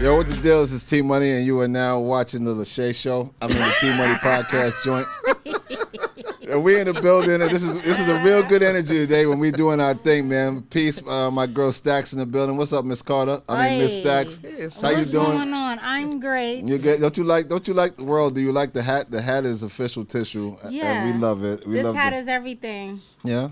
Yo, what the deal is? It's T Money, and you are now watching the Leschea Show. I'm in the T Money podcast joint. And we in the building, and this is a real good energy today when we doing our thing, man. Peace, my girl Stacks in the building. What's up, Miss Carter? Miss Stacks. Yes. How you doing? What's going on? I'm great. You good? Don't you like the world? Do you like the hat? The hat is official tissue, Yeah. and we love it. This hat is everything. Yeah.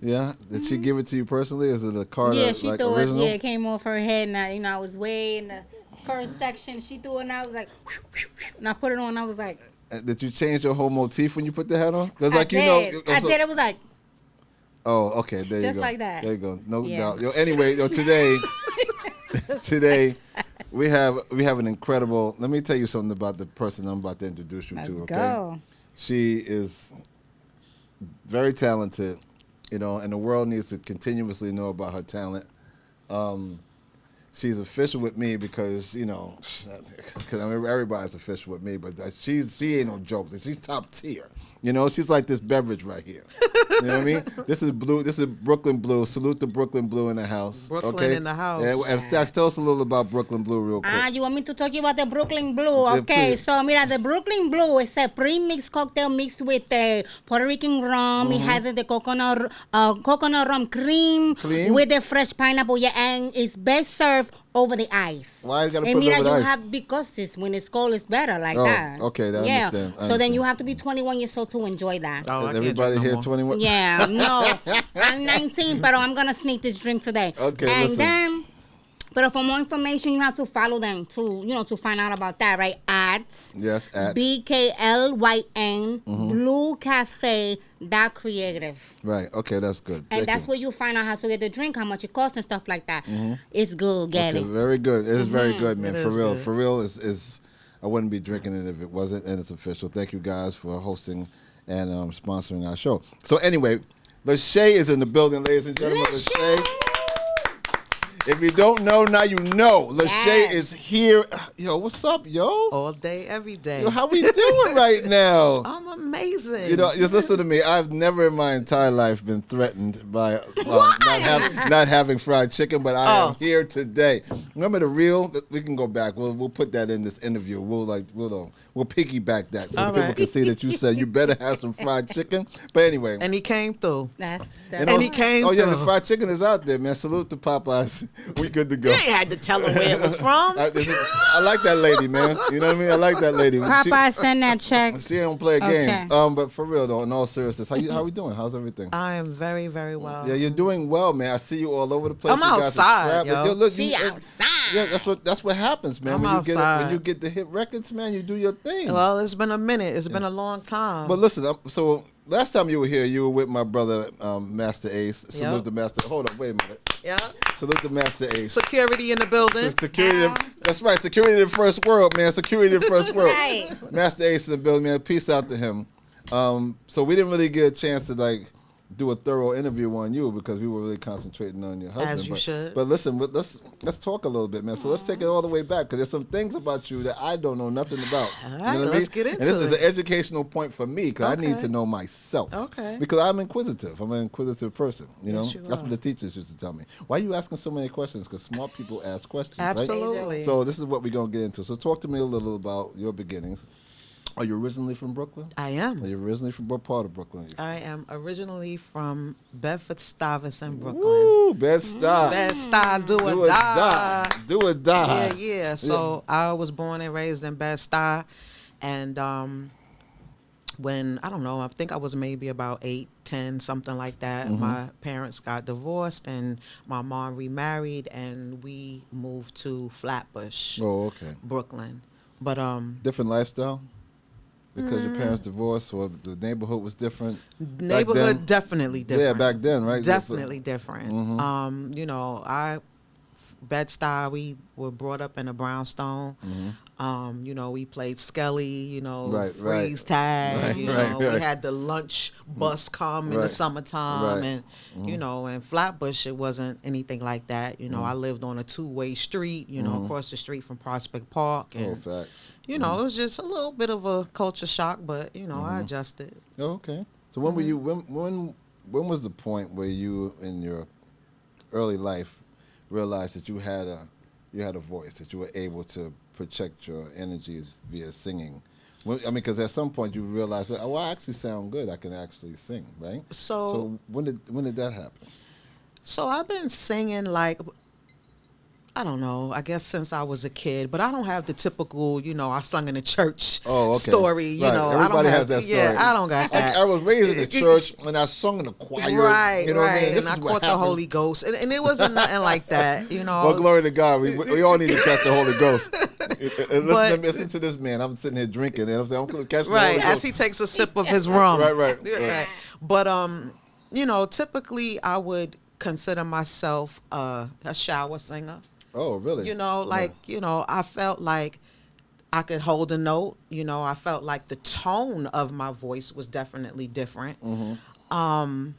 Yeah. Did she give it to you personally? Is it a Carter? Yeah, she like, threw original? it. Yeah, it came off her head, and I was way in the first section. She threw it, and I was like, and I put it on. I was like. Did you change your whole motif when you put the hat on? Because I did. It was like. Oh, okay. There you go. Just like that. There you go. No doubt. Yo, anyway, today we have an incredible. Let me tell you something about the person I'm about to introduce you to. Let's Okay. go. She is very talented, and the world needs to continuously know about her talent. She's official with me because, because everybody's official with me, but she ain't no jokes. She's top tier. She's like this beverage right here. You know what I mean? This is blue. This is Brooklyn Blue. Salute to Brooklyn Blue in the house. Brooklyn in the house. And Stacks, tell us a little about Brooklyn Blue real quick. You want me to talk about the Brooklyn Blue? Okay, please. so mira, the Brooklyn Blue is a pre-mixed cocktail mixed with Puerto Rican rum. It has the coconut rum cream with the fresh pineapple, and it's best served over the ice. Why you gotta and put it over the ice? Because when it's cold, it's better like that. Okay, I understand. So then you have to be 21 years old to enjoy that. Oh, Is everybody here 21? Yeah, no. I'm 19, but I'm going to sneak this drink today. Okay, and listen. then, but for more information, you have to follow them to find out about that, right? At Yes, at. BKLYN Blue Cafe Creative. Right, okay, that's good. And Thank that's you. where you find out how to get the drink, how much it costs and stuff like that. It's good, get Okay, it. very good. It is very good, man. It For is real. good. For real is I wouldn't be drinking it if it wasn't, and it's official. Thank you guys for hosting and sponsoring our show. So anyway, Leschea is in the building, ladies and gentlemen. Leschea. If you don't know, now you know. Leschea is here. Yo, what's up, yo? All day, every day. Yo, how we doing right now? I'm amazing. Just listen to me. I've never in my entire life been threatened by not having fried chicken, but I am here today. Remember the reel? We can go back. We'll put that in this interview. We'll piggyback that so people can see that you said you better have some fried chicken. But anyway, And he came through. That's And he came oh yeah, through. the fried chicken is out there, man. Salute to Popeyes. We good to go. You ain't had to tell him where it was from. I like that lady, man. You know what I mean? I like that lady. Popeye, send that check. She don't play Okay. games. But for real though, in all seriousness, how we doing? How's everything? I am very, very well. Yeah, you're doing well, man. I see you all over the place. I'm You got the outside, trap. yo. Look, She outside. Yeah, that's what happens, man. I'm When outside. you get the hit records, man, you do your thing. Well, it's been a minute. It's been a long time. But listen, so last time you were here, you were with my brother, Master Ace. Salute Yep. to Master. Hold up, wait a minute. yeah. Salute to Master Ace. Security in the building. Security. That's right. Security in the first world, man. Security in the first world. Right. Master Ace in the building, man. Peace out to him. So we didn't really get a chance to do a thorough interview on you because we were really concentrating on your husband. As you should. But listen, let's talk a little bit, man. So let's take it all the way back because there's some things about you that I don't know nothing about. All right, you know what let's I mean? get into And this is it. an educational point for me because I need Okay. to know myself. Okay. Because I'm inquisitive. I'm an inquisitive person. You know, Yes, you that's are. what the teachers used to tell me. Why are you asking so many questions? Because smart people ask questions. right? Absolutely. So this is what we're gonna get into. So talk to me a little about your beginnings. Are you originally from Brooklyn? I am. Are you originally from what part of Brooklyn? I am originally from Bedford-Stuyvesant, Brooklyn. Woo, Bed-Stuy. Bed-Stuy, do Do or or die. die. Do or die. Yeah. So I was born and raised in Bed-Stuy, and when I don't know, I think I was maybe about 8, 10, something like that. My parents got divorced, and my mom remarried, and we moved to Flatbush, Oh, okay. Brooklyn. But Different lifestyle? Because your parents divorced or the neighborhood was different? neighborhood then? definitely different. Yeah, back then, right? Definitely different. Mhm. Bed-Stuy, we were brought up in a brownstone. We played Skelly, Right, freeze right. tag. Right, We right. had the lunch bus come in the Right, summertime, right. and in Flatbush it wasn't anything like that. I lived on a two-way street, across the street from Prospect Park, Oh, and fact. it was just a little bit of a culture shock, but I adjusted. Oh, okay. So when were you? When was the point where you, in your early life, realized that you had you had a voice, that you were able to project your energies via singing? I mean, because at some point you realize that, I actually sound good. I can actually sing, right? So when did that happen? So I've been singing like, I don't know, I guess since I was a kid, but I don't have the typical, I sung in a church story, you know. Everybody has that story. Yeah, I don't got that. I was raised in the church and I sung in the choir. Right, you know right. What I mean? And I caught the Holy Ghost. And it wasn't nothing like that, Well, glory to God. We all need to catch the Holy Ghost. And listen to this man. I'm sitting here drinking and I'm saying, I'm catching the Holy Ghost. As he takes a sip of his rum. Right. But, typically I would consider myself a shower singer. Oh, really? I felt like I could hold a note. I felt like the tone of my voice was definitely different. Mm-hmm.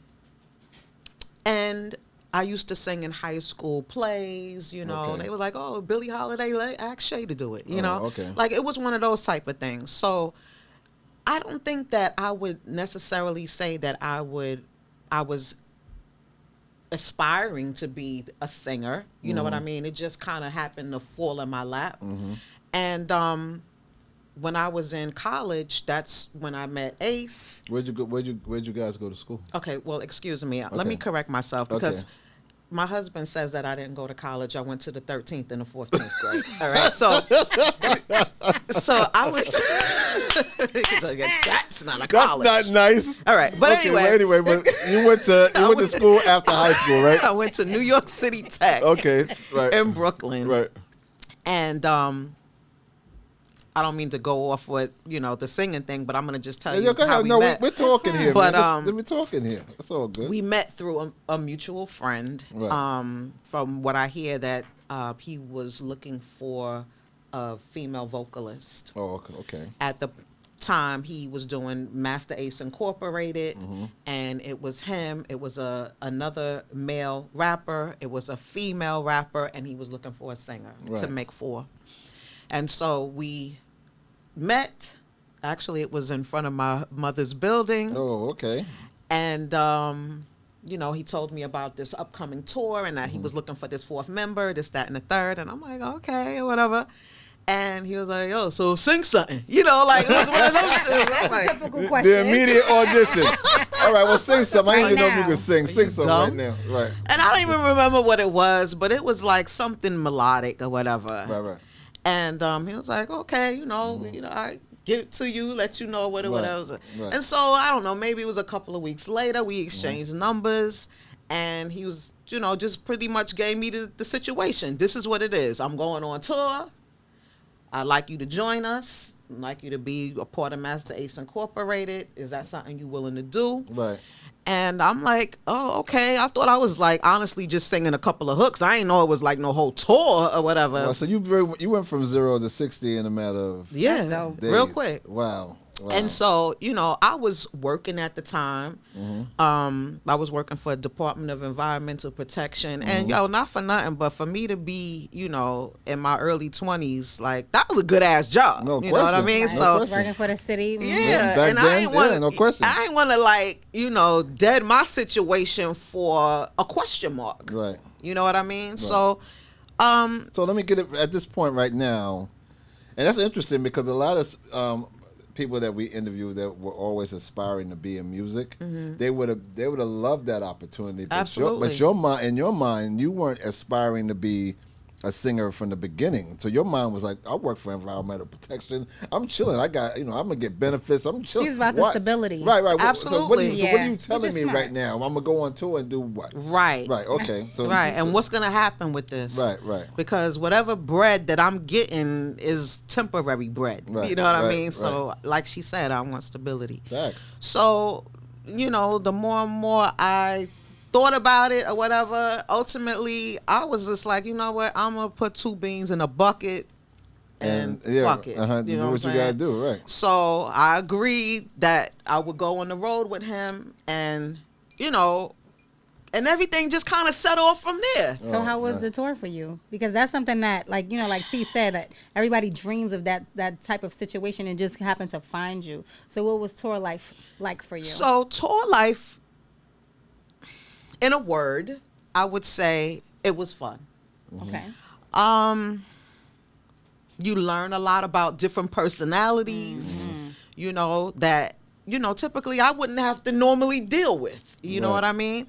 And I used to sing in high school plays, They were like, oh, Billie Holiday, ask Shay to do it, Okay. Like, it was one of those type of things. So I don't think that I would necessarily say that I was aspiring to be a singer, you know what I mean? It just kind of happened to fall in my lap. Mm-hmm. And when I was in college, that's when I met Ace. Where'd you guys go to school? Okay, well, excuse me. Let me correct myself because my husband says that I didn't go to college. I went to the 13th and the 14th grade. All right, so I went to, he's like, that's not a college. That's not nice. All right, but anyway, but you went to school after high school, right? I went to New York City Tech. Okay, right. In Brooklyn. Right. And I don't mean to go off with, the singing thing, but I'm going to just tell you how we met. We're talking here, but, man. We're talking here. That's all good. We met through a mutual friend. Right. From what I hear, that he was looking for a female vocalist. Oh, okay. At the time, he was doing Master Ace Incorporated, mm-hmm. and it was him. It was another male rapper. It was a female rapper, and he was looking for a singer to make four. And so we met. Actually, it was in front of my mother's building. Oh, okay. And, he told me about this upcoming tour and that he was looking for this fourth member, this, that, and the third. And I'm like, okay, whatever. And he was like, oh, so sing something. It was one of those. Like, typical question. The immediate audition. All right, well, sing something. I didn't even know if you could sing. Sing something right now. Right. And I don't even remember what it was, but it was like something melodic or whatever. Right. And he was like, okay, I give it to you, let you know what it was. Right. And so, I don't know, maybe it was a couple of weeks later, we exchanged numbers, and he was, just pretty much gave me the situation. This is what it is. I'm going on tour. I'd like you to join us. I'd like you to be a part of Master Ace Incorporated. Is that something you're willing to do? Right. And I'm like, oh, okay. I thought I was like honestly just singing a couple of hooks. I didn't know it was like no whole tour or whatever. Well, so you went from 0 to 60 in a matter of days. Real quick. Wow. And so, I was working at the time. Mm-hmm. I was working for the Department of Environmental Protection. And, not for nothing, but for me to be, in my early 20s, like, that was a good-ass job. No question. You know what I mean? Right. So working for the city. Yeah. Back and then, I ain't want no question. I ain't want to, like, dead my situation for a question mark. Right. You know what I mean? Right. So, so let me get it at this point right now. And that's interesting because a lot of people that we interview that were always aspiring to be in music, they would have loved that opportunity. But Absolutely. In your mind, you weren't aspiring to be a singer from the beginning. So your mind was like, I work for environmental protection. I'm chilling. I got, I'm gonna get benefits. I'm chilling. She's about the stability. Right. Absolutely. So what are you telling me right now? I'm gonna go on tour and do what? Right. Okay. So right. And what's gonna happen with this? Right. Because whatever bread that I'm getting is temporary bread. Right, You know what I right, mean? right. So, like she said, I want stability. Facts. So, the more and more I thought about it or whatever, ultimately I was just like, you know what, I'm gonna put two beans in a bucket and fuck it. Do what you gotta do, right? So I agreed that I would go on the road with him, and and everything just kind of set off from there. So how was the tour for you? Because that's something that, like T said, that everybody dreams of that type of situation and just happened to find you. So what was tour life like for you? So tour life, in a word, I would say it was fun. Okay. You learn a lot about different personalities, you know, that, you know, typically I wouldn't have to normally deal with. You know what I mean?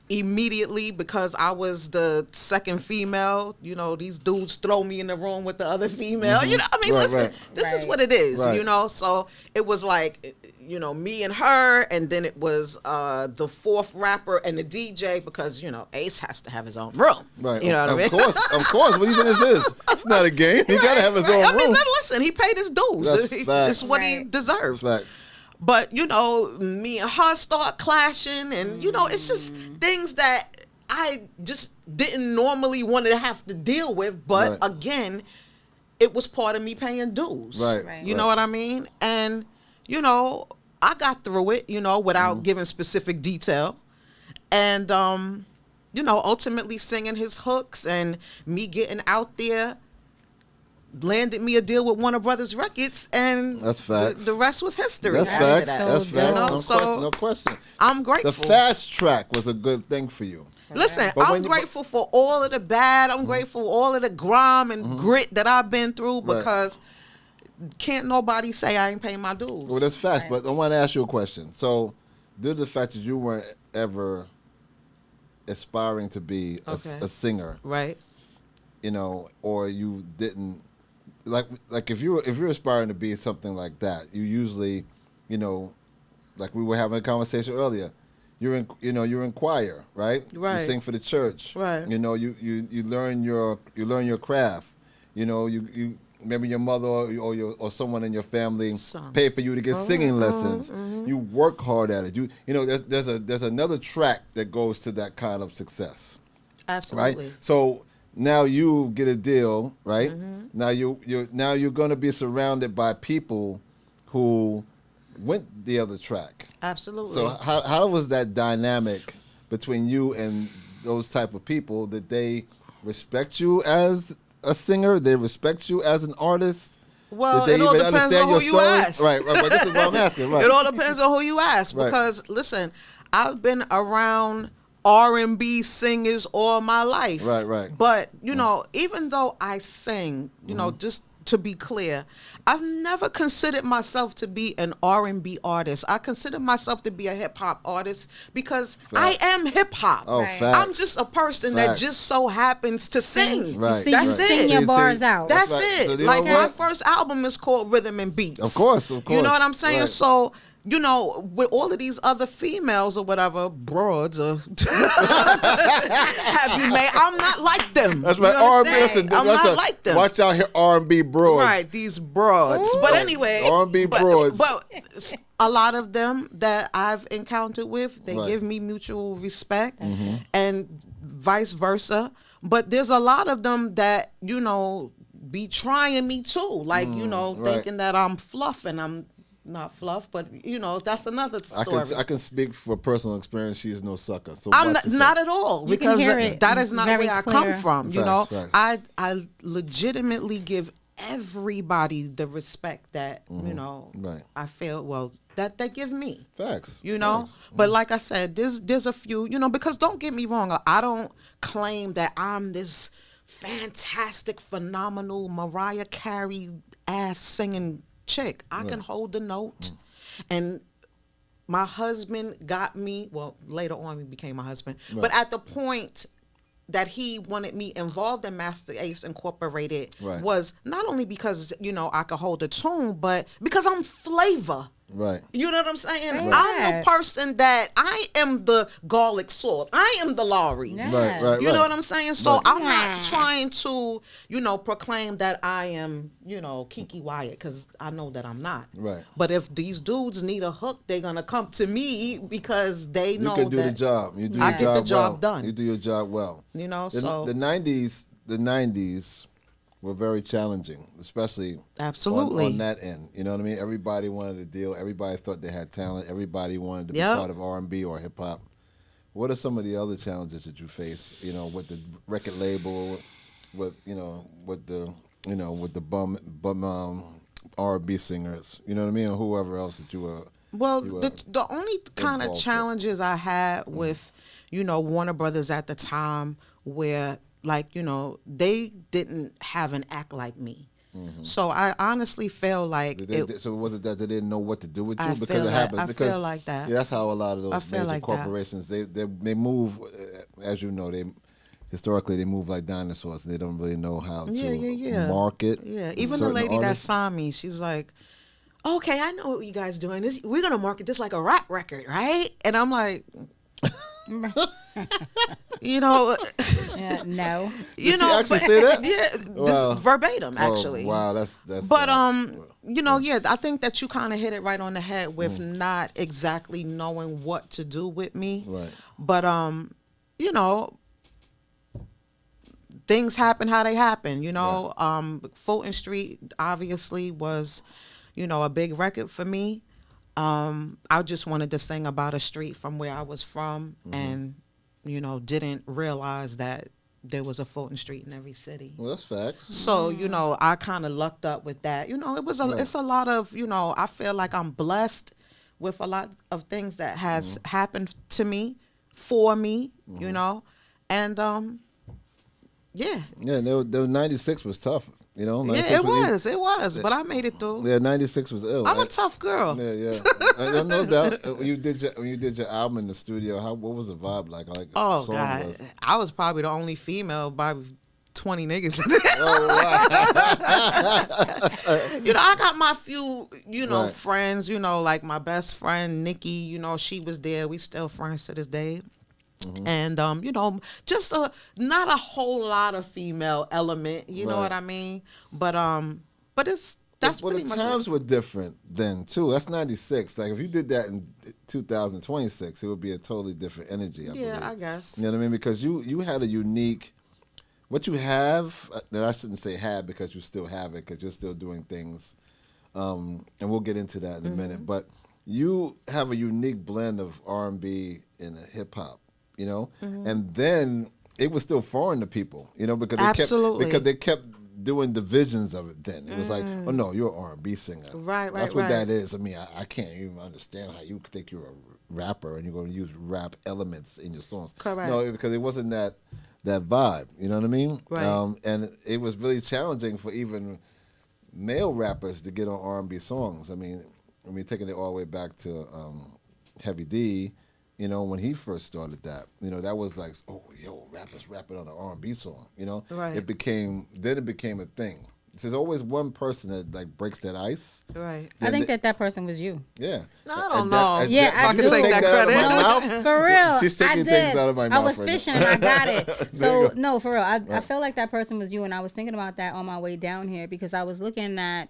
Immediately, because I was the second female, you know, these dudes throw me in the room with the other female. You know, I mean, listen, this is what it is, you know? So it was like, you know, me and her, and then it was the fourth rapper and the DJ, because, you know, Ace has to have his own room. Right. You know what I mean? Of course. What do you think this is? It's not a game. He got to have his own room. I mean, listen, he paid his dues. It's what he deserved. Facts. But, you know, me and her start clashing, and, you know, it's just things that I just didn't normally want to have to deal with. But again, it was part of me paying dues. You know what I mean? And, you know, I got through it, you know, without giving specific detail. And, you know, ultimately singing his hooks and me getting out there landed me a deal with Warner Brothers Records, and that's facts. The rest was history. That's facts. That's facts. You know? No question. I'm grateful. The fast track was a good thing for you. Listen, I'm grateful for all of the bad. I'm grateful for all of the grime and grit that I've been through, because can't nobody say I ain't paying my dues. Well, that's facts. But I want to ask you a question. So, due to the fact that you weren't ever aspiring to be a singer, right? You know, or you didn't. Like if you're aspiring to be something like that, you usually, you know, like we were having a conversation earlier, you're in choir, right? Right. You sing for the church, right? You know, you learn your craft. You know, you maybe your mother or someone in your family pay for you to get singing lessons. You work hard at it. You know, there's another track that goes to that kind of success. Absolutely. Right. So now you get a deal, right? Now you're going to be surrounded by people who went the other track. Absolutely. So how was that dynamic between you and those type of people? Did they respect you as a singer? They respect you as an artist? Well, it all depends on who you ask. Right. But this is what I'm asking. Right. It all depends on who you ask, because listen, I've been around R&B singers all my life. Right. But, you know, even though I sing, you know, just to be clear, I've never considered myself to be an R&B artist. I consider myself to be a hip hop artist, because I am hip hop. Oh, facts. I'm just a person that just so happens to sing. Right. That's it. Sing your bars out. That's right. it. So like my first album is called Rhythm and Beats. Of course. You know what I'm saying? Right. So, you know, with all of these other females or whatever, broads or have you made, I'm not like them. That's right. R&B, listen, I'm not like them. Watch out here, R&B broads. Right, these broads. Ooh. But anyway, R&B broads. But a lot of them that I've encountered with, they give me mutual respect, and vice versa. But there's a lot of them that, you know, be trying me too. Like, you know, thinking that I'm fluff, and I'm not fluff, but you know, that's another story. I can speak for personal experience. She is no sucker. So I'm not at all, because that is not where I come from. Facts, you know, facts. I legitimately give everybody the respect that you know I feel that they give me. Facts. You know, but like I said, there's a few, you know, because don't get me wrong, I don't claim that I'm this fantastic, phenomenal Mariah Carey ass singing chick. I can hold the note. And my husband got me, well, later on he became my husband, but at the point that he wanted me involved in Master Ace Incorporated was not only because, you know, I could hold a tune, but because I'm flavor. Right. You know what I'm saying? Right. I'm the person that I am the garlic salt. I am the Lawry's. Right. You know what I'm saying? So I'm not trying to, you know, proclaim that I am, you know, Kiki Wyatt, because I know that I'm not. Right. But if these dudes need a hook, they're going to come to me, because they know that you can do the job. You do I your get job the job well. done. You do your job well. You know, the 90s were very challenging, especially on that end. You know what I mean? Everybody wanted a deal. Everybody thought they had talent. Everybody wanted to be part of R&B or hip hop. What are some of the other challenges that you face? You know, with the record label, with the bum R&B singers. You know what I mean? Or whoever else that you were. Well, the only kind of challenges I had with, you know, Warner Brothers at the time, where like, they didn't have an act like me. So I honestly feel like so was it that they didn't know what to do with you? I Because feel it happens. I Because feel like that. Yeah, that's how a lot of those major like corporations they move. As you know, historically they move like dinosaurs. And they don't really know how to market. Yeah, even the lady that signed me, she's like, "Okay, I know what you guys doing. We're gonna market this like a rap record, right?" And I'm like. No. Did she actually say that? Yeah, this verbatim actually. Wow, that's. But I think that you kind of hit it right on the head with not exactly knowing what to do with me. Right. But things happen how they happen. Right. Fulton Street obviously was, a big record for me. I just wanted to sing about a street from where I was from, and didn't realize that there was a Fulton Street in every city. Well, that's facts. So I kind of lucked up with that. It's a lot of I feel like I'm blessed with a lot of things that has happened to me, for me, and Yeah, the 96 was tough. It was, but I made it through. Yeah, 96 was ill. I'm a tough girl. Yeah. No doubt. When you did your album in the studio, what was the vibe like? Oh God, I was probably the only female by 20 niggas. Oh, wow. I got my few, Right. friends. Like my best friend Nikki. She was there. We still friends to this day. And just not a whole lot of female element, you know what I mean? But that's pretty the much times were different then too. That's 96. Like if you did that in 2026, it would be a totally different energy. I believe. I guess. You know what I mean? Because you had a unique. What you have, that I shouldn't say have because you still have it because you're still doing things, and we'll get into that in a minute. But you have a unique blend of R&B and hip hop. And then it was still foreign to people, because they kept doing divisions of it. Then it was like, oh no, you're an R&B singer, right? That's what that is. I mean, I can't even understand how you think you're a rapper and you're going to use rap elements in your songs. Correct. No, because it wasn't that vibe. You know what I mean? Right. And it was really challenging for even male rappers to get on R&B songs. I mean, taking it all the way back to Heavy D. When he first started that, that was like, oh, yo, rappers rapping on an R&B song, Right. It became a thing. There's always one person that breaks that ice. Right. I think that person was you. Yeah. I don't know. I can take that credit. No, for real. She's taking things out of my mouth. I was fishing and I got it. So, no, for real. I feel like that person was you, and I was thinking about that on my way down here because I was looking at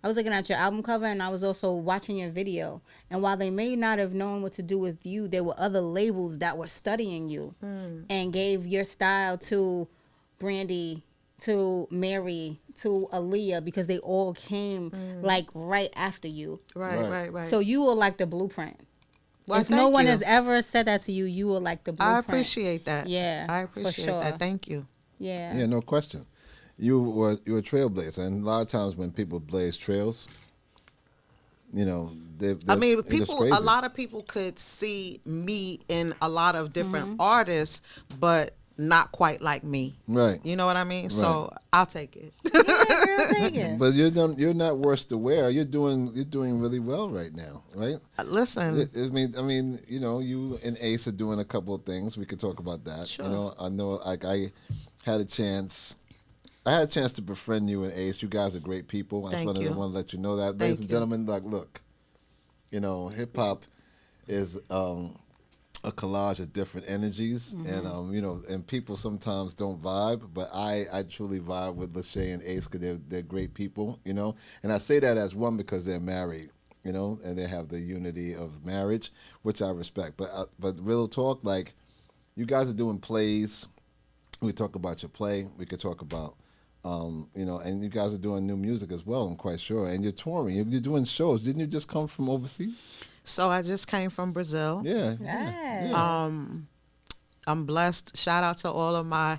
your album cover, and I was also watching your video. And while they may not have known what to do with you, there were other labels that were studying you and gave your style to Brandy, to Mary, to Aaliyah, because they all came like right after you. Right. So you were like the blueprint. Well, if no one has ever said that to you, you were like the blueprint. I appreciate that. Yeah, I appreciate that. Thank you. Yeah. Yeah, no question. You were a trailblazer, and a lot of times when people blaze trails, a lot of people could see me in a lot of different artists, but not quite like me. Right. You know what I mean? Right. So I'll take it. Yeah, girl, take it. But you're not worse to wear. You're doing really well right now, right? Listen. I mean, you and Ace are doing a couple of things. We could talk about that. Sure. I know, like I had a chance to befriend you and Ace. You guys are great people. I just want to let you know that. Ladies and gentlemen, look, hip hop is a collage of different energies, and and people sometimes don't vibe, but I truly vibe with Leschea and Ace because they're great people, and I say that as one because they're married, and they have the unity of marriage, which I respect. But real talk, like you guys are doing plays. We talk about your play. We could talk about. And you guys are doing new music as well, I'm quite sure. And you're touring. You're doing shows. Didn't you just come from overseas? So I just came from Brazil. Yeah. I'm blessed. Shout out to all of my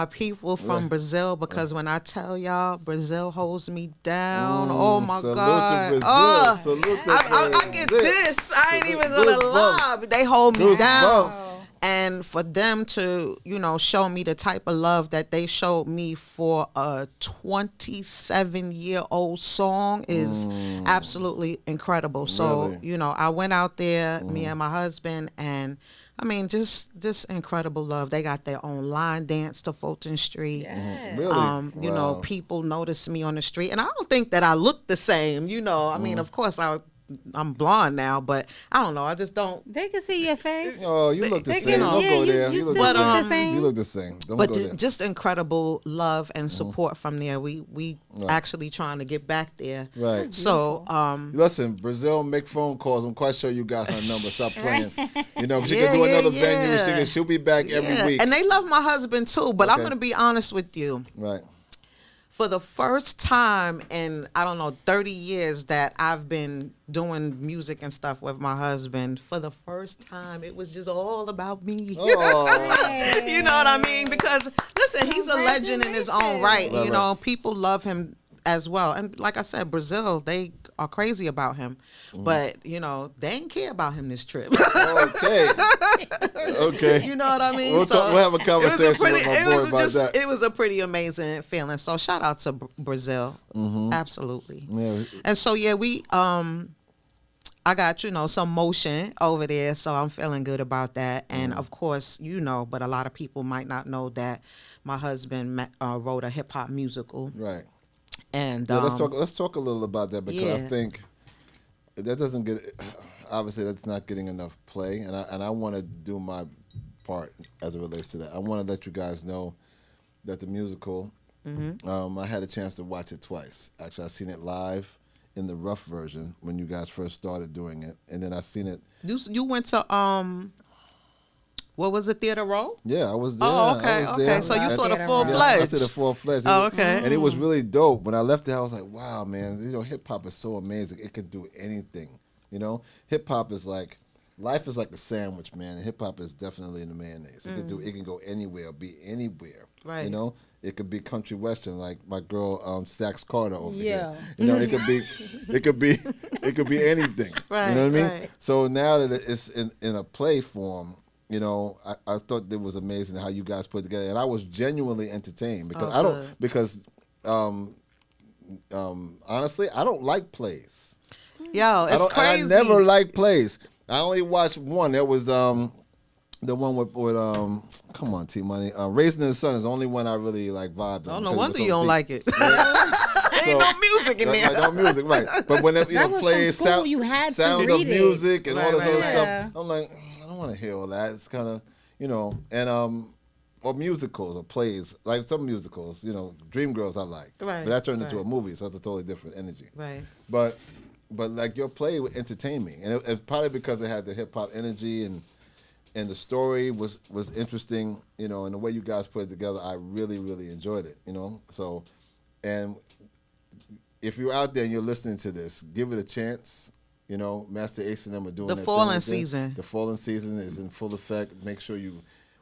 people from Brazil, because when I tell y'all, Brazil holds me down. Oh my God. To Brazil. Salute to I get this. I ain't even gonna lie. They hold me down. And for them to, show me the type of love that they showed me for a 27-year-old song is absolutely incredible. So, Really? I went out there, me and my husband, and I mean, just incredible love. They got their own line dance to Fulton Street. Yes. Really? Wow. People notice me on the street, and I don't think that I look the same. I mean, of course, I'm blonde now, but I don't know. I just don't. They can see your face. Oh, you look the They same. can- Don't yeah, go you- there. you You look still the look same. the same. You look the same. Don't But go there. just incredible love and support from there. We actually trying to get back there. Right. So Listen, Brazil, make phone calls. I'm quite sure you got her number. Stop playing. She Yeah, can do yeah, another yeah. venue. She'll be back every week. And they love my husband too. But I'm Okay. gonna be honest with you. Right. For the first time in, I don't know, 30 years that I've been doing music and stuff with my husband, for the first time, it was just all about me. Oh. You know what I mean? Because, listen, he's a legend in his own right. Right. People love him as well. And like I said, Brazil, they are crazy about him. But, they ain't care about him this trip. Okay. Okay. You know what I mean? We'll have a conversation with my boy about that. It was a pretty amazing feeling. So shout out to Brazil. Absolutely. Yeah. And so we I got some motion over there, so I'm feeling good about that. And of course, but a lot of people might not know that my husband wrote a hip hop musical. Right. And Yeah, let's talk a little about that because I yeah. think that doesn't get, obviously that's not getting enough play, and I want to do my part as it relates to that. I want to let you guys know that the musical, I had a chance to watch it twice. Actually, I seen it live in the rough version when you guys first started doing it, and then I seen it. You went to what was it, Theater Row? Yeah, I was there. Oh, okay, I was there. So you saw the Yeah, full Yeah, fledged. I said a full-fledged. Oh, okay. And it was really dope. When I left there, I was like, wow, man, hip hop is so amazing. It can do anything. Hip hop is like, life is like a sandwich, man. Hip hop is definitely in the mayonnaise. It can go anywhere, be anywhere. Right. It could be country western, like my girl Sax Carter over Yeah. here. It could be anything. Right, You know what I mean? right. So now that it's in a play form, I thought it was amazing how you guys put it together, and I was genuinely entertained because honestly, I don't like plays. Yo, it's crazy. I never liked plays. I only watched one. That was the one with come on, T Money. Raising the Sun is the only one I really vibed on. Oh, no because it wonder was so you don't deep. like it. Ain't no music in there. No music, right? But when That was plays from school. You had to sound read of it. music and all this Right, other right, right. stuff, I'm like, I don't want to hear all that. It's kind of, and or musicals or plays, like some musicals, Dreamgirls I like, Right, but that turned into right. a movie, so it's a totally different energy. Right. But like your play would entertain me, and it's probably because it had the hip hop energy and the story was interesting, and the way you guys put it together, I really, really enjoyed it, So, and if you're out there and you're listening to this, give it a chance. Master Ace and them are doing The their fallen thing with it. season. The fallen season is in full effect. Make sure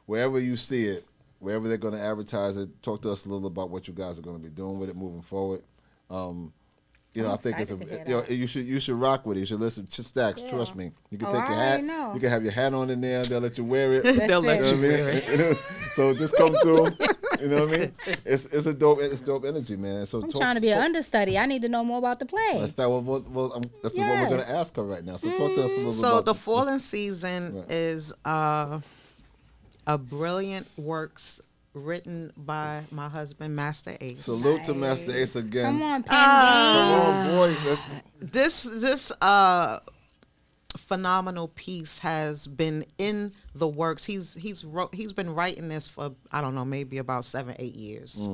wherever you see it, wherever they're going to advertise it, talk to us a little about what you guys are going to be doing with it moving forward. I think it's excited to hear that. you should rock with it. You should listen to Stacks. Yeah. Trust me. You can Oh, take your I hat. already know. You can have your hat on in there. They'll let you wear it. They'll let it. you wear it. So just come through. You know what I mean? It's dope energy, man. So I'm trying to be an understudy. I need to know more about the play. that's what we're going to ask her right now. So talk to us a little bit So about the Fallen Season Right. is a brilliant works written by my husband, Master Ace. Salute to Master Ace again. Come on, Penny. Come on, boy. This phenomenal piece has been in the works. He's been writing this for, I don't know, maybe about 7-8 years.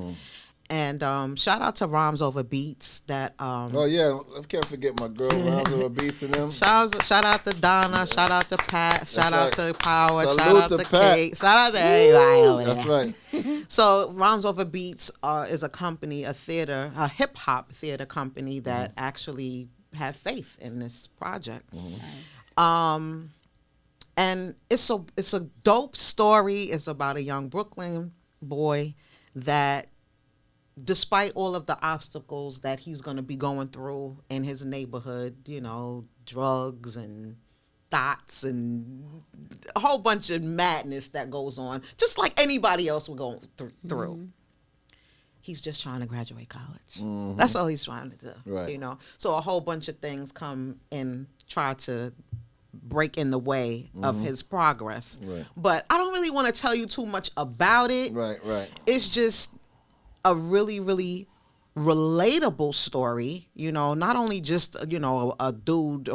And shout out to Rhymes Over Beats. Oh yeah, I can't forget my girl Rhymes Over Beats and them. Shout out to Donna. Shout out to Pat. Shout out right. to Power. Salute shout out to to Pat. Kate. Shout out to everybody over That's there. right. So Rhymes Over Beats is a company, a hip hop theater company that actually had faith in this project. And it's a dope story. It's about a young Brooklyn boy that, despite all of the obstacles that he's going to be going through in his neighborhood, drugs and dots and a whole bunch of madness that goes on, just like anybody else would go through. He's just trying to graduate college. That's all he's trying to do. Right. You know, so a whole bunch of things come and try to break in the way of his progress. Right. But I don't really want to tell you too much about it. Right. It's just a really, really relatable story, you know, not only just, you know, a dude,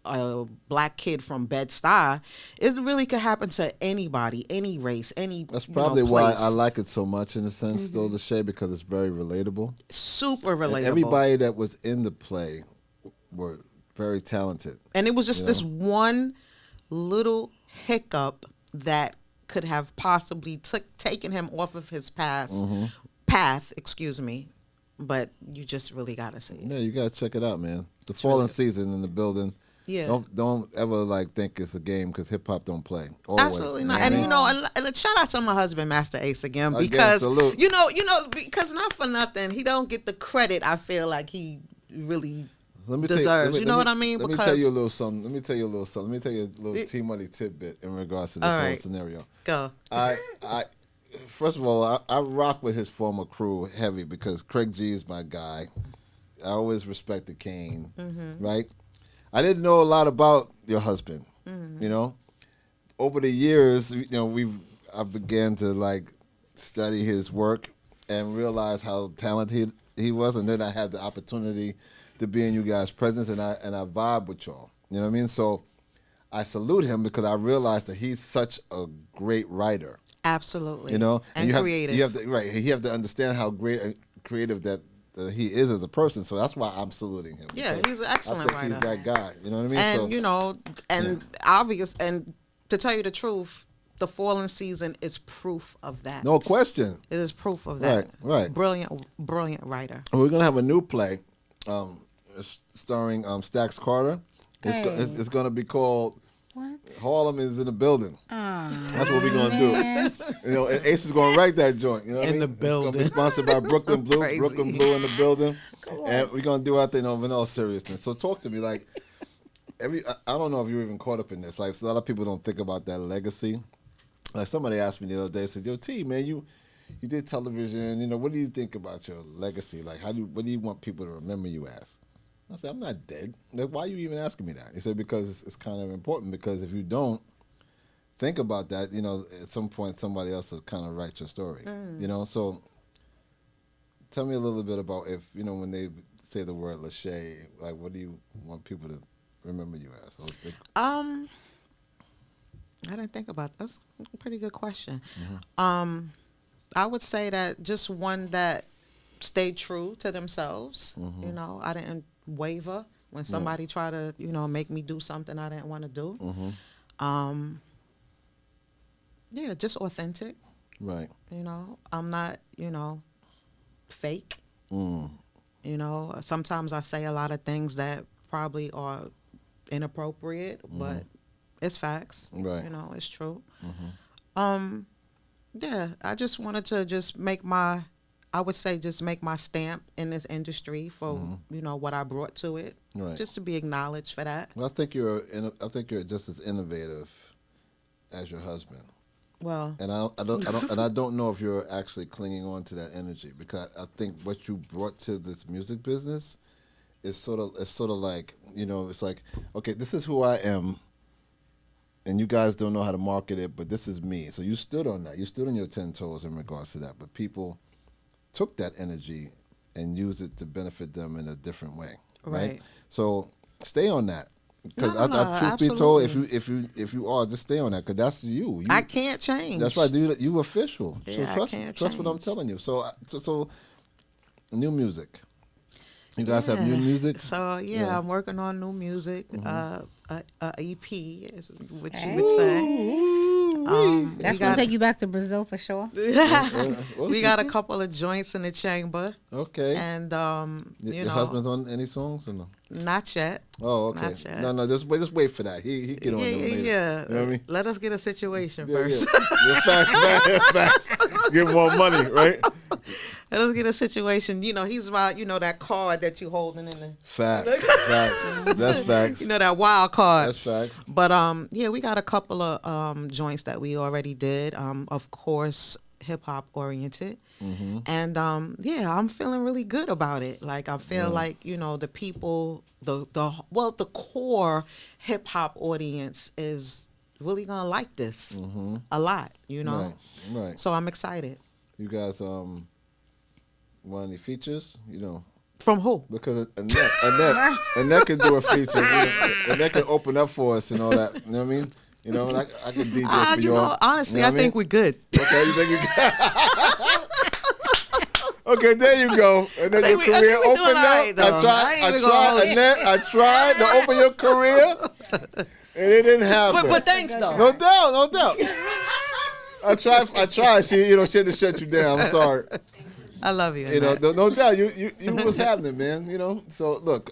a black kid from Bed-Stuy. It really could happen to anybody, any race, any That's probably why place. I like it so much in a sense, though, Leschea, because it's very relatable. Super relatable. And everybody that was in the play were very talented. And it was just this one little hiccup that could have possibly taken him off of his path, excuse me. But you just really gotta see it. Yeah, you gotta check it out, man. The Fallen Season in the building. Yeah. Don't ever like think it's a game because hip hop don't play. Always. Absolutely not. And you know, and shout out to my husband, Master Ace, again, Again, because salute. you know, because not for nothing, he don't get the credit I feel like he really deserves. You know what I mean? Let me tell you a little something. Let me tell you a little T Money tidbit in regards to this whole scenario. Go. First of all, I rock with his former crew heavy because Craig G is my guy. I always respected Kane, right? I didn't know a lot about your husband, you know. Over the years, you know, I began to like study his work and realize how talented he was, and then I had the opportunity to be in you guys' presence, and I vibe with y'all. You know what I mean? So I salute him because I realized that he's such a great writer. Absolutely. You know, and creative. You have to understand how great creative that he is as a person. So that's why I'm saluting him. Yeah, he's an excellent I think writer. He's that guy. You know what I mean? And so, you know, and obvious, and to tell you the truth, the Fallen Season is proof of that. no question. It is proof of that. Right. Brilliant writer. We're gonna have a new play, starring Stax Carter. It's gonna be called What? Harlem is in the Building. That's what we're gonna do. You know, and Ace is gonna write that joint. You know what I mean? In the building. It's gonna be sponsored by Brooklyn Blue. Crazy. Brooklyn Blue in the building, and we're gonna do our thing in all seriousness. So talk to me, like I don't know if you're even caught up in this. Like a lot of people don't think about that legacy. Like somebody asked me the other day, said, "Yo, T, man, you did television. You know, what do you think about your legacy? Like, what do you want people to remember you as?" I said, "I'm not dead. Like, why are you even asking me that?" He said, "Because it's kind of important. Because if you don't think about that, you know, at some point somebody else will kind of write your story. You know, so tell me a little bit about if you know when they say the word Leschea, like, what do you want people to remember you as?" I didn't think about that. That's a pretty good question. I would say that just one that stayed true to themselves. You know, I didn't waver when somebody tried to, you know, make me do something I didn't want to do. Yeah, just authentic. Right. You know, I'm not, you know, fake. You know, sometimes I say a lot of things that probably are inappropriate, but it's facts. Right. You know, it's true. Yeah, I just wanted to just make my stamp in this industry for, you know, what I brought to it. Right. Just to be acknowledged for that. Well, I think you're just as innovative as your husband. Well, And I don't know if you're actually clinging on to that energy, because I think what you brought to this music business is sort of like, you know, it's like, okay, this is who I am, and you guys don't know how to market it, but this is me. So you stood on that. You stood on your 10 toes in regards to that. But people took that energy and used it to benefit them in a different way. Right. So stay on that. Because truth be told, if you are, just stay on that, because that's you. I can't change. That's right. You official. Yeah, so trust what I'm telling you. So new music. You guys have new music? So yeah, I'm working on new music. A EP is what you would say. That's gonna take you back to Brazil for sure. We got a couple of joints in the chamber. Okay. And your husband's on any songs or no? Not yet. Oh, okay. Not yet. No, just wait for that. He get on there later. Yeah. You know what I mean? Let us get a situation first. Yeah. Facts. Get more money, right? let's get a situation. You know, he's my, you know, that card that you holding in the Facts. That's facts. You know, that wild card. That's facts. But yeah, we got a couple of joints that we already did. Of course, hip hop oriented. Mm-hmm. And yeah, I'm feeling really good about it. Like I feel like, you know, the people, the core hip hop audience is really gonna like this a lot, you know. Right. So I'm excited. You guys want any features? You know. From who? Because Annette can do a feature. Annette can open up for us and all that. You know what I mean? You know, I can DJ for you all. Honestly, you know I think we're good. Okay, you think you good? Okay, there you go. And then your career opened up. I tried to open your career, and it didn't happen. But thanks though. No doubt. I tried. She had to shut you down. I'm sorry. I love you. You know, no doubt. You was happening, man. You know. So look,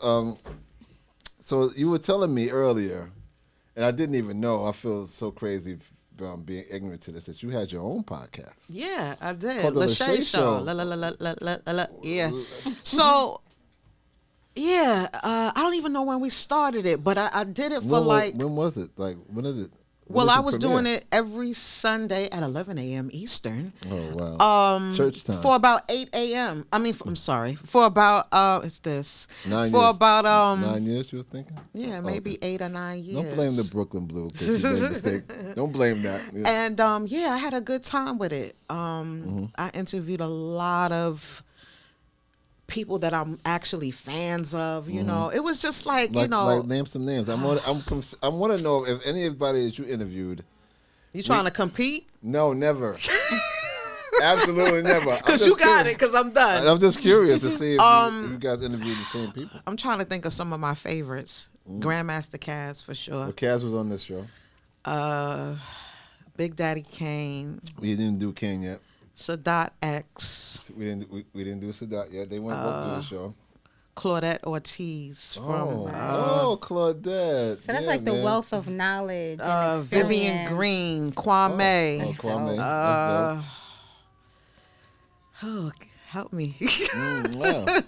so you were telling me earlier, and I didn't even know. I feel so crazy being ignorant to this, that you had your own podcast. Yeah, I did. Called the Leschea Show. Yeah. So, yeah, I don't even know when we started it, but I did it for when was it? Like, when did it? Well, I was doing it every Sunday at 11 a.m. Eastern. Oh, wow. Church time. For about 8 a.m. I'm sorry. For about, it's this. 9 for years. about, 9 years you were thinking? Yeah, maybe 8 or 9 years. Don't blame the Brooklyn Blue because you made a mistake. Don't blame that. Yeah. And, yeah, I had a good time with it. I interviewed a lot of people that I'm actually fans of, you know. It was just like, you know. Like, name some names. I want to know if anybody that you interviewed. You trying to compete? No, never. Absolutely never. Because you got it, because I'm done. I'm just curious to see if you guys interviewed the same people. I'm trying to think of some of my favorites. Grandmaster Caz, for sure. Well, Caz was on this show. Big Daddy Kane. We didn't do Kane yet. Sadat X. We didn't do Sadat yet. They went both do the show. Claudette Ortiz from Claudette. So that's like the wealth of knowledge and Vivian Green, Kwame. Kwame. Help me. Wow.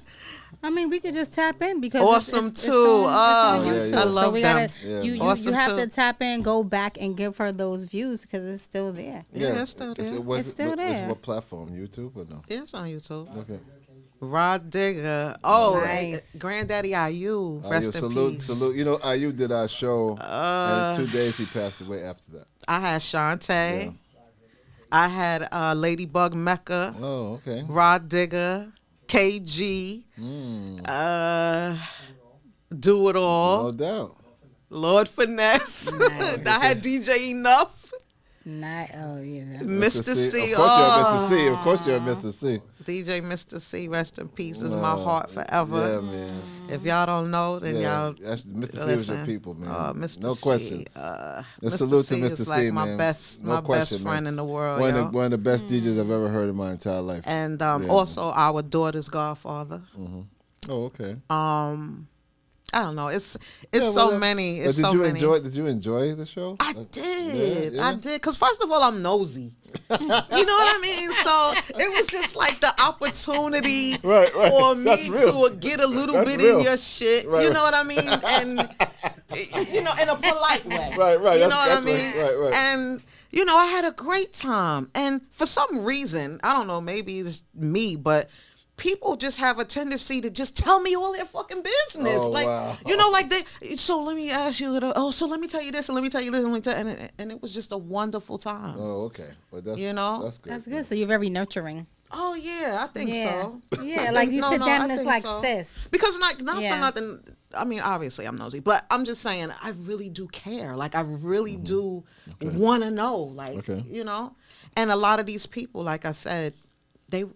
I mean, we could just tap in because Awesome it's too. on YouTube. I love so we them. You Awesome have too. to tap in, go back, and give her those views because it's still there. Yeah, it's still there. It's still there. What platform? YouTube or no? Yeah, it's on YouTube. Okay. Rod Digger. Oh, nice. Granddaddy IU. Rest in peace. Salute. You know, IU did our show, and in 2 days he passed away after that. I had Shantae. Yeah. I had Ladybug Mecca. Oh, okay. Rod Digger. KG. Do It All. No doubt. Lord Finesse. Nice. I had DJ Enough. Mr. C. Of course you're Mr. C. Of course you're Mr. C. DJ Mr. C. Rest in peace. Is my heart forever. Yeah, man. If y'all don't know, then y'all. Mr. C was listen. your people, man. Mr. No C, question. Mr. Salute C to Mr. is C, like my man. best, No my question, best friend man. in the world. One of the best DJs I've ever heard in my entire life. And also our daughter's godfather. Oh, okay. I don't know. It's so many. It's but so many. Did you enjoy the show? I did. Yeah. I did. Because first of all, I'm nosy. You know what I mean? So it was just like the opportunity for me to get a little bit in your shit. You know what I mean? And, you know, in a polite way. Right. You know what I mean? Right. And, you know, I had a great time. And for some reason, I don't know, maybe it's me, but people just have a tendency to just tell me all their fucking business. Oh, like, wow. you know, like so let me ask you, so let me tell you this and let me tell you this and it was just a wonderful time. Oh, okay. Well, that's, you know? That's good. That's good. So you're very nurturing. Oh, yeah, I think so. Yeah, like you sit down and it's like, so. sis. Because not for nothing, I mean, obviously I'm nosy, but I'm just saying I really do care. Like, I really do want to know, like, you know? And a lot of these people, like I said,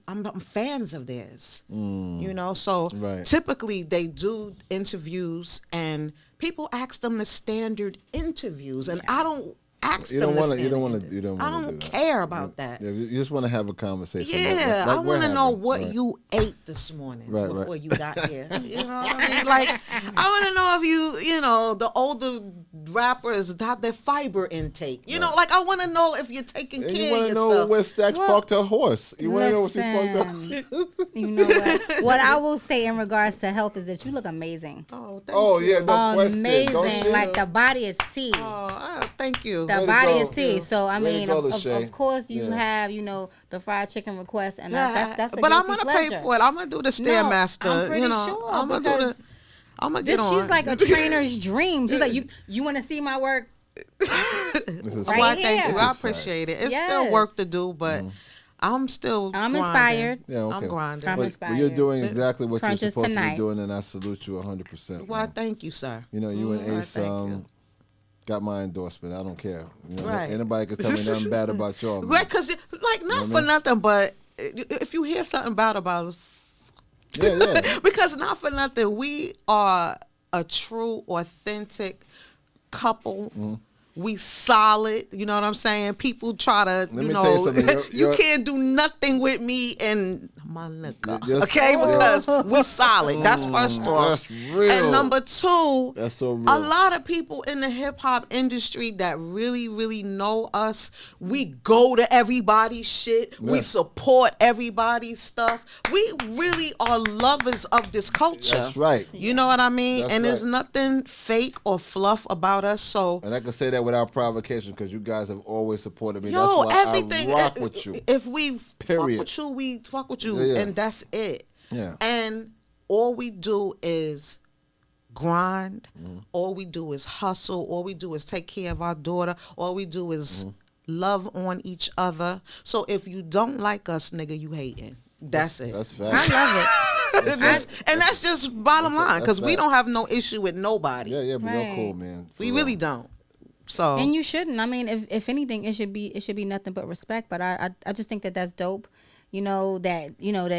I'm fans of theirs, you know. So typically they do interviews, and people ask them the standard interviews, and I don't ask You them. don't want to to. You don't want stand to. You don't I want to don't do that. care about that. Yeah, you just want to have a conversation. Yeah, like I we're want to know having. what Right. you ate this morning Right, before right. you got here. You know what I mean? Like, I want to know if you know, the older rappers have their fiber intake. You know, like I want to know if you're taking And care you want of to know yourself. where Stacks parked her horse. You want to know where she parked Listen, her. you know what I will say in regards to health is that you look amazing. Oh, thank Oh you. yeah, no question. Don't Amazing. she? Like the body is tea. Thank you. The Way to body go. is tea. So I Way to mean, go, of Leschea. course you Yeah. have, you know, the fried chicken request, and that's a but I'm guilty gonna pleasure. pay for it. I'm gonna do the Stairmaster. I'm pretty you know, sure I'm gonna do the. because I'm gonna get on. she's like a trainer's dream. She's like, you want to see my work? This is Right Well, I here. thank you. This I is appreciate facts. it. It's still Yes. work to do, but I'm still. I'm grinding. inspired. Yeah, okay. I'm grinding. I'm But you're inspired. doing exactly what you're Crunches supposed to tonight. be doing, and I salute you 100%. Well, man. thank you, sir. You know, you and Why, Ace thank you. got my endorsement. I don't care. You know, Right. anybody can tell me nothing bad about y'all. man. Right, because like not what I for mean? nothing, but if you hear something bad about us, Yeah. because not for nothing, we are a true, authentic couple. We solid, you know what I'm saying? People try to, me you tell you know, something. you can't do nothing with me and my nigga, Yes. okay? Yeah. Because we solid. That's first off. That's real. And number two, That's so real. a lot of people in the hip hop industry that really, really know us, we go to everybody's shit. We Yes. support everybody's stuff. We really are lovers of this culture. That's right. You know what I mean? That's and there's right. nothing fake or fluff about us. So, And I can say that without provocation because you guys have always supported me. yo, That's why everything. I rock with you. If we fuck Period. with you, we fuck with you, Yeah. and that's it. Yeah. And all we do is grind. Mm-hmm. All we do is hustle. All we do is take care of our daughter. All we do is Mm-hmm. love on each other. So if you don't like us, nigga, you hating. That's it. That's I fact. love it. And that's just bottom line, because we fact. don't have no issue with nobody. Yeah, but Right. you're cool, man. For We real. really don't. So And you shouldn't. I mean, if anything, it should be nothing but respect. But I just think that that's dope. You know that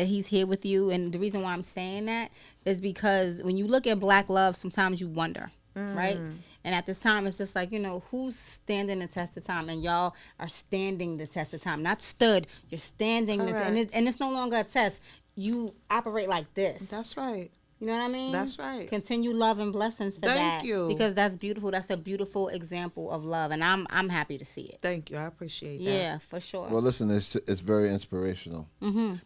he's here with you, and the reason why I'm saying that is because when you look at Black love, sometimes you wonder, right? And at this time, it's just like, who's standing the test of time, and y'all are standing the test of time, not stood. You're standing, and it's no longer a test. You operate like this. that's right. You know what I mean? That's right. Continue love and blessings for that. Thank you. Because that's beautiful. That's a beautiful example of love, and I'm happy to see it. Thank you. I appreciate that. Yeah, for sure. Well, listen, it's very inspirational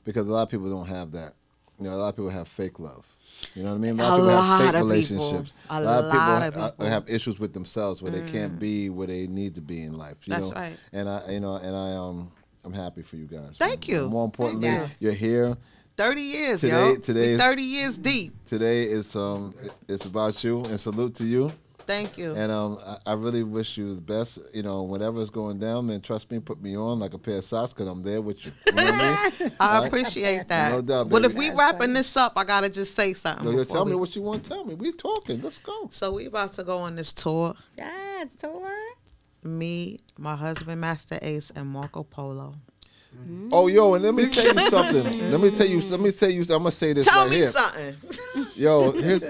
because a lot of people don't have that. A lot of people have fake love. You know what I mean? A lot of people have fake relationships. A lot lot of of people have issues with themselves where they can't be where they need to be in life. You That's know? right. And I'm happy for you guys. Thank you. More importantly, Thank you. you're here. 30 years, Today We is- 30 years deep. Today is it's about you, and salute to you. Thank you. And I really wish you the best. Whatever's going down, man, trust me, put me on like a pair of socks because I'm there with you. You know what I mean? I appreciate that. No doubt, But if baby. we wrapping this up, I gotta just say something. Yo, before tell me we- what you want to tell me. We talking. Let's go. So we about to go on this tour. Yes, tour. Me, my husband, Master Ace, and Marco Polo. Oh, yo, and let me tell you something. Let me tell you. I'm gonna say this Tell right me here. something. Yo, here's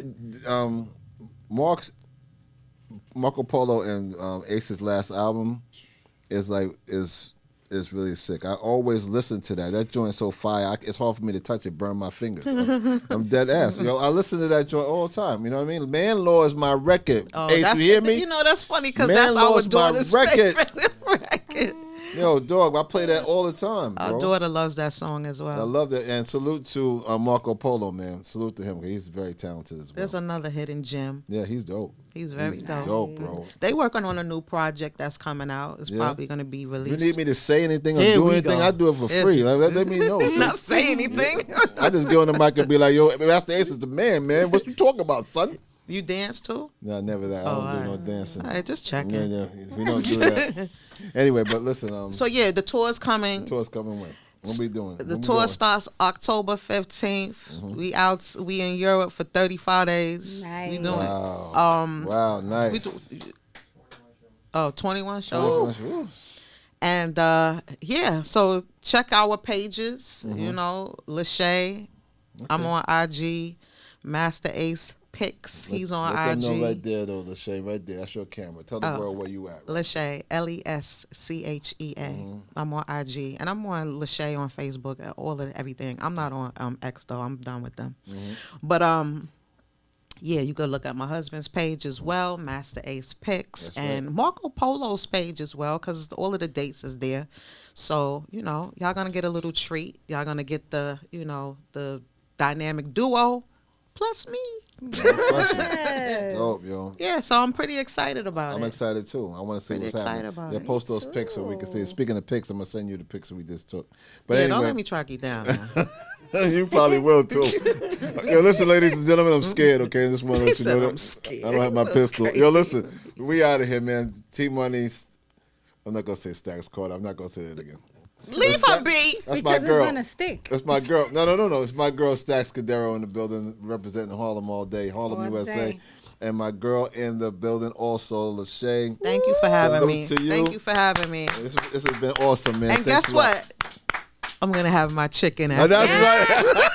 Marco Polo and Ace's last album is really sick. I always listen to that. That joint's so fire. It's hard for me to touch it, burn my fingers. I'm dead ass. Yo, I listen to that joint all the time. You know what I mean? Man Law is my record. Ace, you hear me? That's funny because Man that's our Law's my daughter's record. favorite record. Yo, dog, I play that all the time, bro. Our daughter loves that song as I well. love that. And salute to Marco Polo, man. Salute to him. 'Cause he's very talented as well. There's another hidden gem. Yeah, he's dope. He's very dope. Dope, bro. They working on a new project that's coming out. It's Yeah? probably going to be If released. you need me to say anything or Here do we anything, go. I do it for free. Let me know. Not say anything. I just get on the mic and be like, yo, Master Ace is the man. What you talking about, son? You dance too? No, never that. I don't do no alright. dancing. All right, just checking. Yeah, we don't do that. Anyway, but listen, So yeah, the tour's coming. the tour's coming when? What we doing? The When we tour going? starts October 15th. We in Europe for 35 days. Nice. We doing Wow. Wow, we nice. do, 21 shows. Ooh. And so check our pages, Leschea. I'm on IG, Master Ace Pics. He's on let IG. them know right there, though, Leschea, right there. That's your camera. Tell the world where you at. Right? Leschea, Leschea. I'm on IG, and I'm on Leschea on Facebook. All of everything. I'm not on X though. I'm done with them. But yeah, you could look at my husband's page as well, Master Ace Pics, and Marco Polo's page as well, because all of the dates is there. So, y'all going to get a little treat. Y'all going to get the, the dynamic duo plus me. Yes. Dope, yo. Yeah, so I'm pretty excited about it. I'm excited, too. I want to see what's happening. Yeah, post those pics so we can see. Speaking of pics, I'm going to send you the pics we just took. But anyway, don't let me track you down now. You probably will, too. Yo, listen, ladies and gentlemen, I'm scared, okay? I just want to let you know that. I'm scared. I don't have my pistol. Yo, listen, we out of here, man. T-Money, I'm not going to say Stacks Carter. I'm not going to say that again. Leave her be. That's because my girl. It's gonna stick. That's my girl. No. It's my girl Stacks Cadero in the building, representing Harlem all day, Harlem, USA. And my girl in the building also, Leschea. Thank you for having me. To you. Thank you for having me. This has been awesome, man. And guess what? I'm going to have my chicken after. That's right.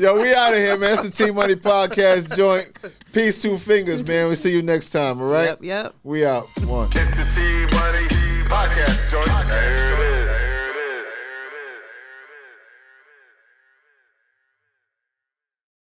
Yo, we out of here, man. It's the T-Money Podcast joint. Peace, 2 fingers, man. We see you next time, all right? Yep. We out. One. It's the T-Money Podcast joint.